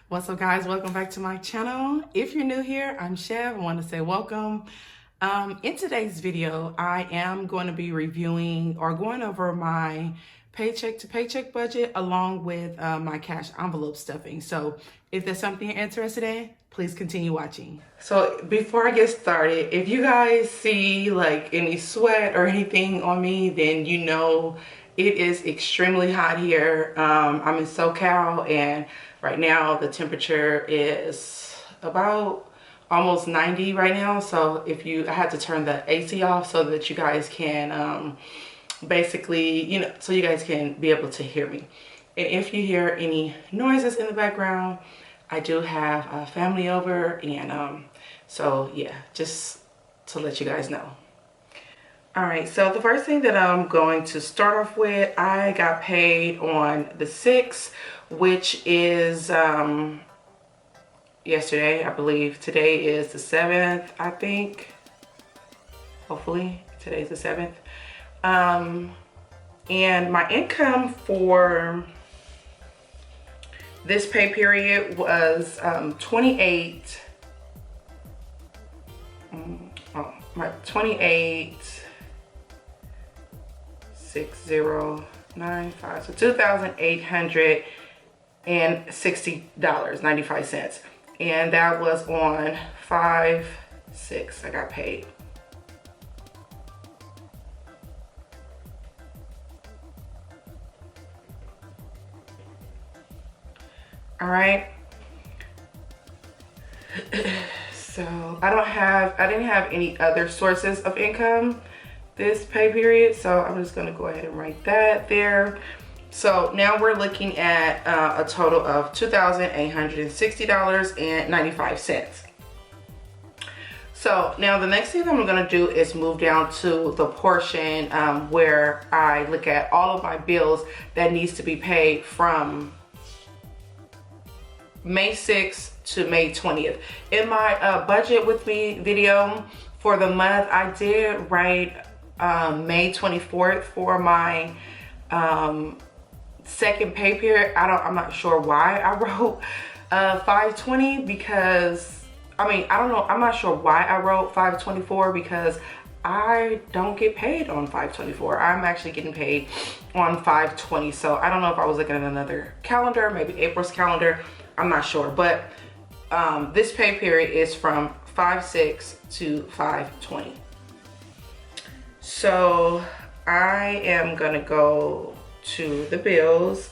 What's up, guys? Welcome back to my channel. If you're new here, I'm Chev. I want to say welcome. In today's video, I am going to be reviewing or going over my paycheck to paycheck budget along with my cash envelope stuffing. So if there's something you're interested in, please continue watching. So before I get started, if you guys see like any sweat or anything on me, then you know it is extremely hot here. I'm in SoCal, and right now the temperature is about almost 90 right now. So I had to turn the AC off so that you guys can basically, so you guys can be able to hear me. And if you hear any noises in the background, I do have a family over, and so yeah, just to let you guys know. All right, so the first thing that I'm going to start off with, I got paid on the 6th, which is yesterday, I believe. Today is the 7th, I think. Hopefully, today's the 7th. And my income for this pay period was 28.6095, so $2,860.95, and that was on 5/6 I got paid. All right. So I didn't have any other sources of income this pay period, so I'm just gonna go ahead and write that there. So now we're looking at a total of $2,860.95. So now the next thing I'm gonna do is move down to the portion where I look at all of my bills that needs to be paid from May 6th to May 20th. In my budget with me video for the month, I did write May 24th for my second pay period. I'm not sure why I wrote 5/20 because I don't know, I'm not sure why I wrote 5/24 because I don't get paid on 5/24. I'm actually getting paid on 5/20. So I don't know if I was looking at another calendar, maybe April's calendar. I'm not sure, but this pay period is from 5/6 to 5/20. So I am gonna go to the bills,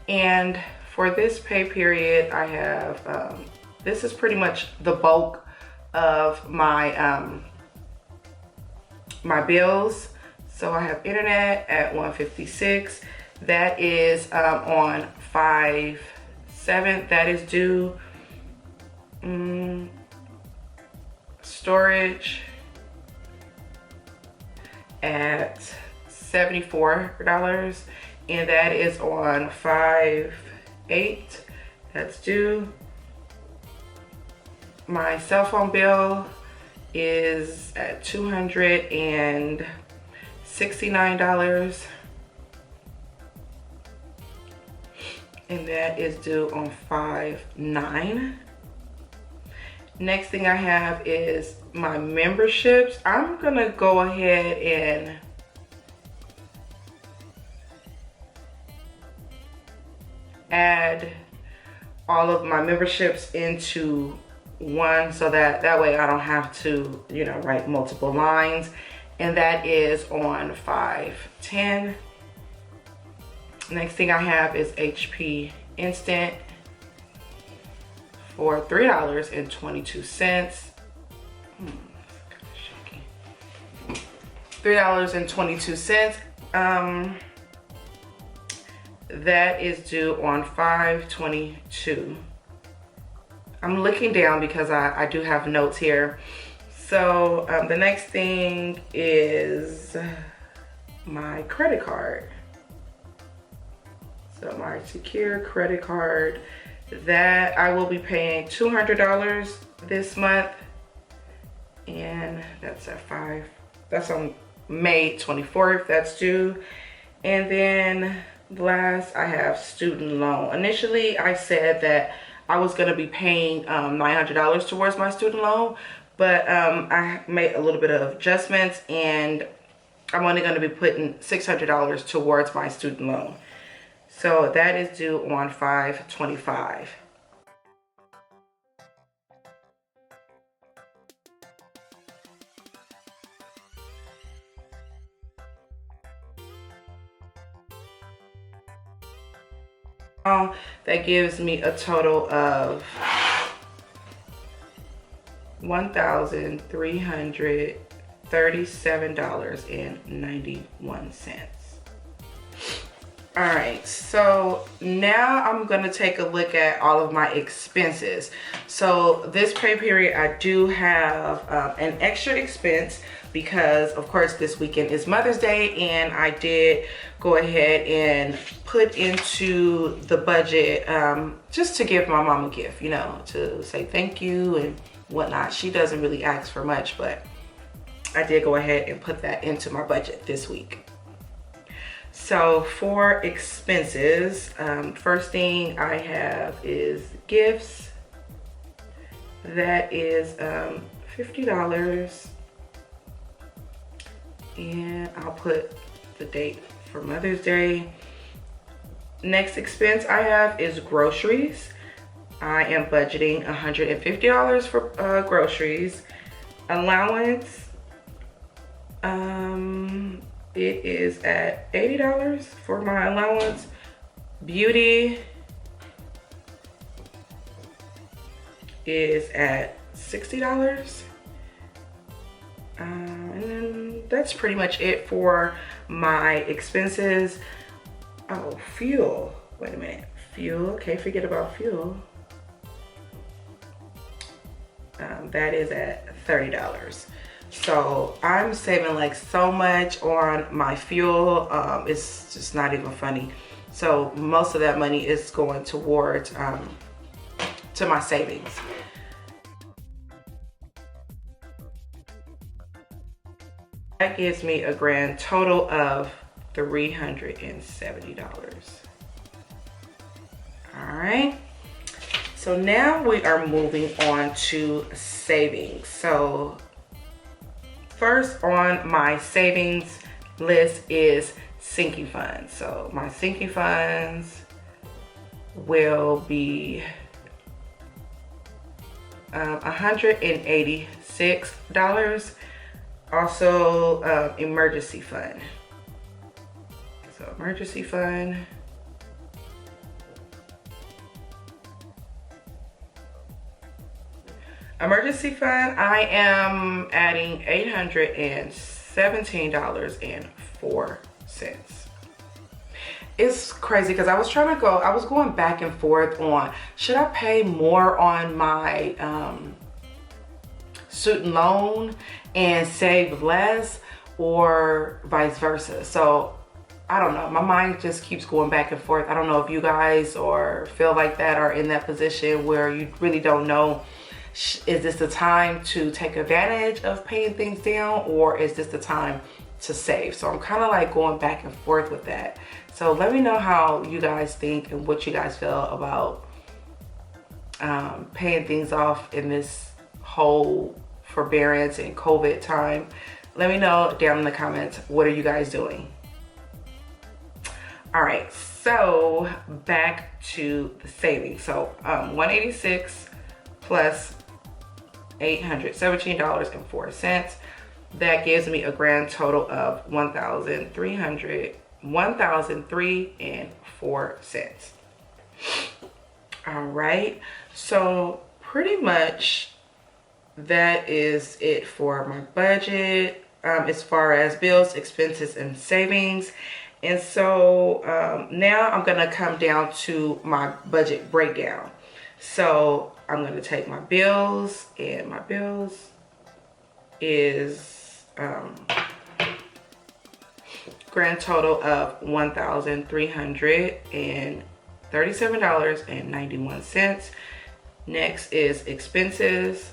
and for this pay period, I have this is pretty much the bulk of my my bills. So I have internet at $156. That is on 5/7. That is due. Storage at $74, and that is on 5/8. That's due. My cell phone bill is at $269, and that is due on 5/9. Next thing I have is my memberships. I'm gonna go ahead and add all of my memberships into one, so that way I don't have to, write multiple lines. And that is on 5/10. Next thing I have is HP Instant for $3.22. $3.22. That is due on 5/22. I'm looking down because I do have notes here. So the next thing is my credit card. So my secure credit card, that I will be paying $200 this month, and that's that's on May 24th, that's due. And then last, I have student loan. Initially, I said that I was going to be paying $900 towards my student loan, but I made a little bit of adjustments, and I'm only going to be putting $600 towards my student loan. So that is due on 5/25. That gives me a total of $1,337.91. All right, so now I'm gonna take a look at all of my expenses. So this pay period, I do have an extra expense because of course this weekend is Mother's Day, and I did go ahead and put into the budget just to give my mom a gift, you know, to say thank you and whatnot. She doesn't really ask for much, but I did go ahead and put that into my budget this week. So for expenses, first thing I have is gifts. That is $50. And I'll put the date for Mother's Day. Next expense I have is groceries. I am budgeting $150 for groceries. Allowance, it is at $80 for my allowance. Beauty is at $60. And then that's pretty much it for my expenses. Oh, fuel. Wait a minute. Fuel. Can't forget about fuel. That is at $30. So I'm saving like so much on my fuel. It's just not even funny. So most of that money is going towards to my savings. That gives me a grand total of $370. All right. So now we are moving on to savings. So first on my savings list is sinking funds. So my sinking funds will be $186. Also emergency fund. So emergency fund. Emergency fund, I am adding $817.04. It's crazy because I was going back and forth on, should I pay more on my student loan and save less, or vice versa? So I don't know, my mind just keeps going back and forth. I don't know if you guys or feel like that, or in that position where you really don't know, is this the time to take advantage of paying things down, or is this the time to save? So I'm kind of like going back and forth with that. So let me know how you guys think and what you guys feel about paying things off in this whole forbearance and COVID time. Let me know down in the comments, what are you guys doing? All right, so back to the savings. So 186 plus $817.04. That gives me a grand total of $1,003.04. All right, so pretty much that is it for my budget as far as bills, expenses, and savings. And so now I'm gonna come down to my budget breakdown. So I'm gonna take my bills, and my bills is grand total of $1,337.91. Next is expenses,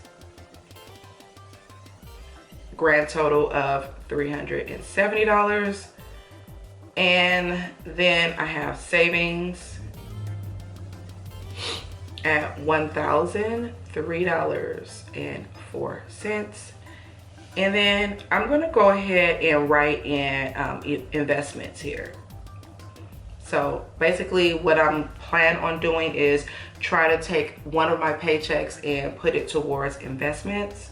grand total of $370. And then I have savings, at $1,003.04. And then I'm going to go ahead and write in investments here. So basically what I'm planning on doing is try to take one of my paychecks and put it towards investments.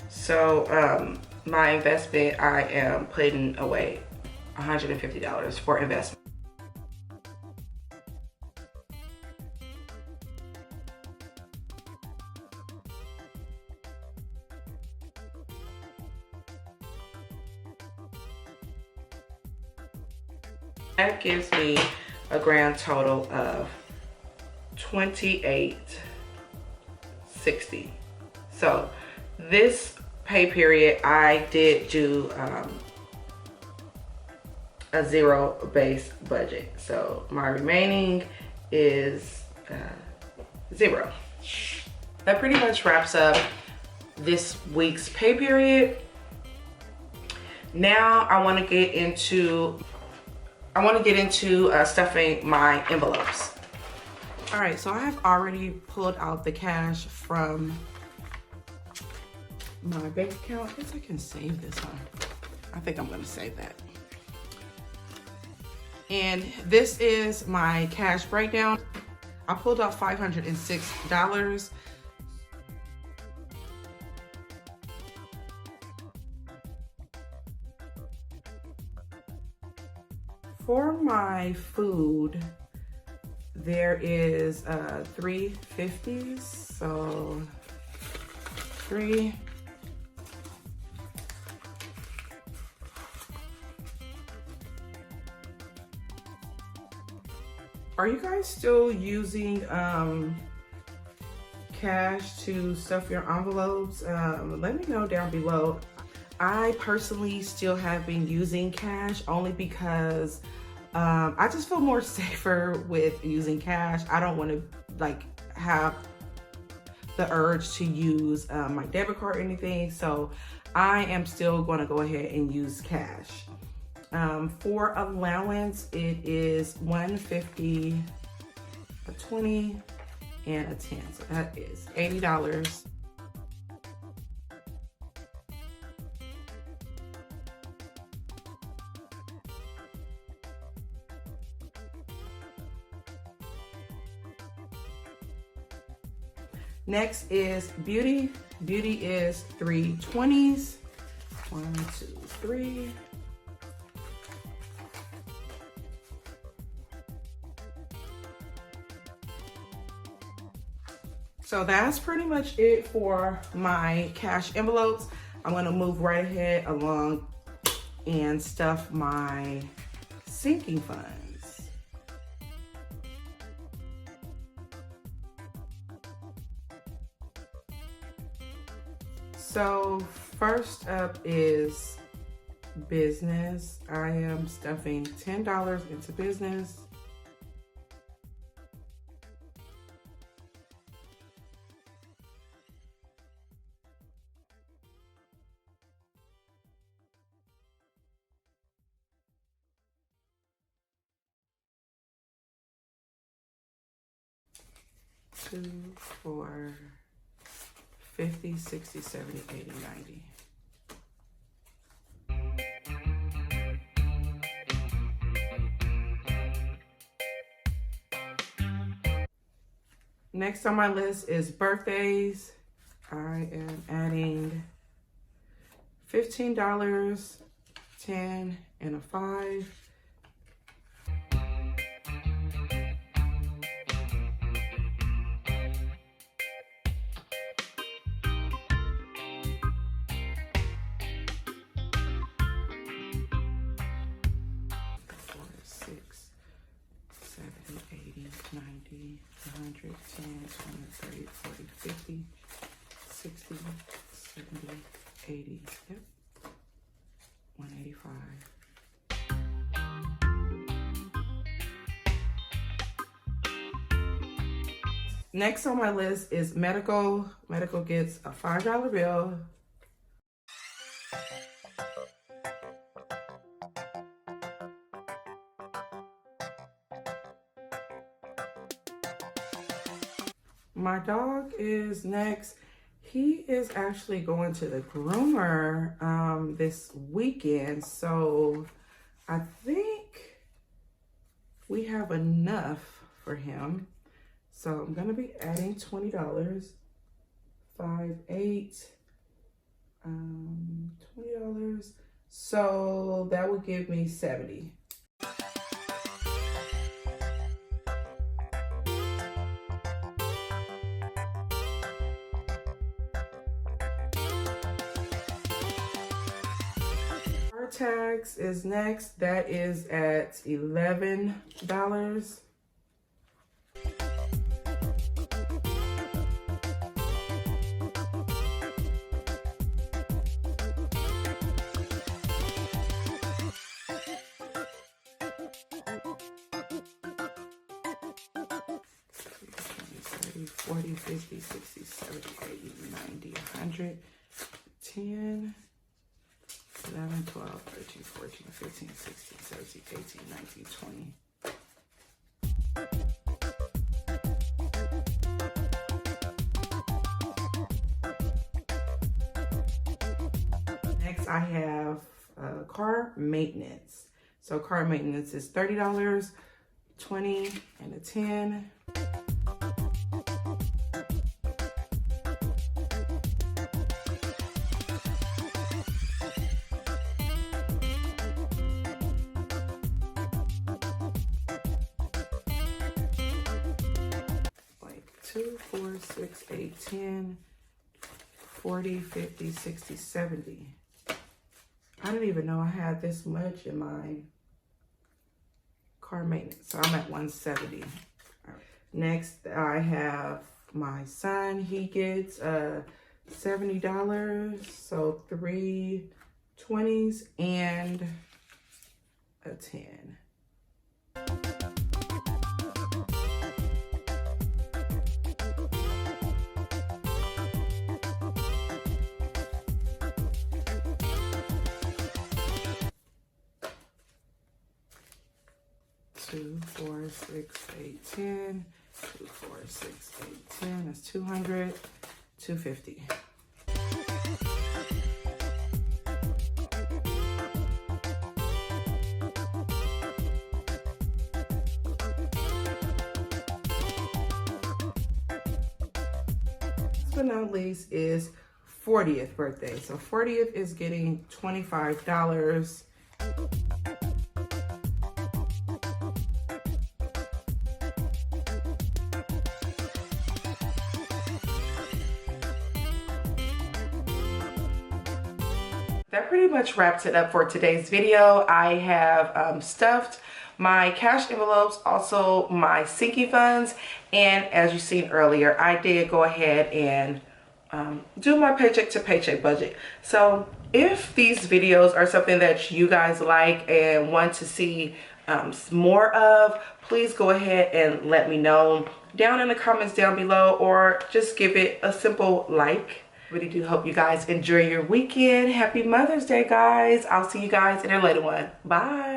So my investment, I am putting away $150 for investment. That gives me a grand total of $28.60. So this pay period, I did do a zero-based budget. So my remaining is zero. That pretty much wraps up this week's pay period. Now I want to get into stuffing my envelopes. All right, so I have already pulled out the cash from my bank account. I guess I can save this one. I think I'm gonna save that. And this is my cash breakdown. I pulled out $506. For my food, there is $3.50, so three. Are you guys still using cash to stuff your envelopes? Let me know down below. I personally still have been using cash only because I just feel more safer with using cash. I don't want to like have the urge to use my debit card or anything. So I am still going to go ahead and use cash. For allowance, it is $150, a 20, and a 10. So that is $80. Next is beauty. Beauty is 3 20s. 1, 2, 3. So that's pretty much it for my cash envelopes. I'm gonna move right ahead along and stuff my sinking funds. So first up is business. I am stuffing $10 into business. Two, 4, 50, 60, 70, 80, 90. Next on my list is birthdays. I am adding $15, 10, and a 5. Yep. 185. Next on my list is medical. Medical gets a $5 bill. My dog is next. He is actually going to the groomer this weekend, so I think we have enough for him. So I'm gonna be adding $20, 5, 8, $20. So that would give me 70. Car tax is next. That is at $11. $30, $40, $50, $60, $70, $80, $90, $100, $10, $11, $12, $13, $14, $15, $16, $17, $18, $19, $20. Next, I have car maintenance. So car maintenance is $30, $20, and a $10. Like 2, 4, 6, 8, 10, 40, 50, 60, 70. I didn't even know I had this much in my car maintenance. So I'm at 170. All right. Next, I have my son. He gets $70. So 3 20s and a 10. Two, 4, 6, 8, 10. 2, 4, 6, 8, 10. That's 200. 250. Last but not least is 40th birthday. So 40th is getting $25. That pretty much wraps it up for today's video. I have stuffed my cash envelopes, also my sinking funds, and as you seen earlier, I did go ahead and do my paycheck to paycheck budget. So if these videos are something that you guys like and want to see more of, please go ahead and let me know down in the comments down below, or just give it a simple like. Really do hope you guys enjoy your weekend. Happy Mother's Day, guys. I'll see you guys in a later one. Bye.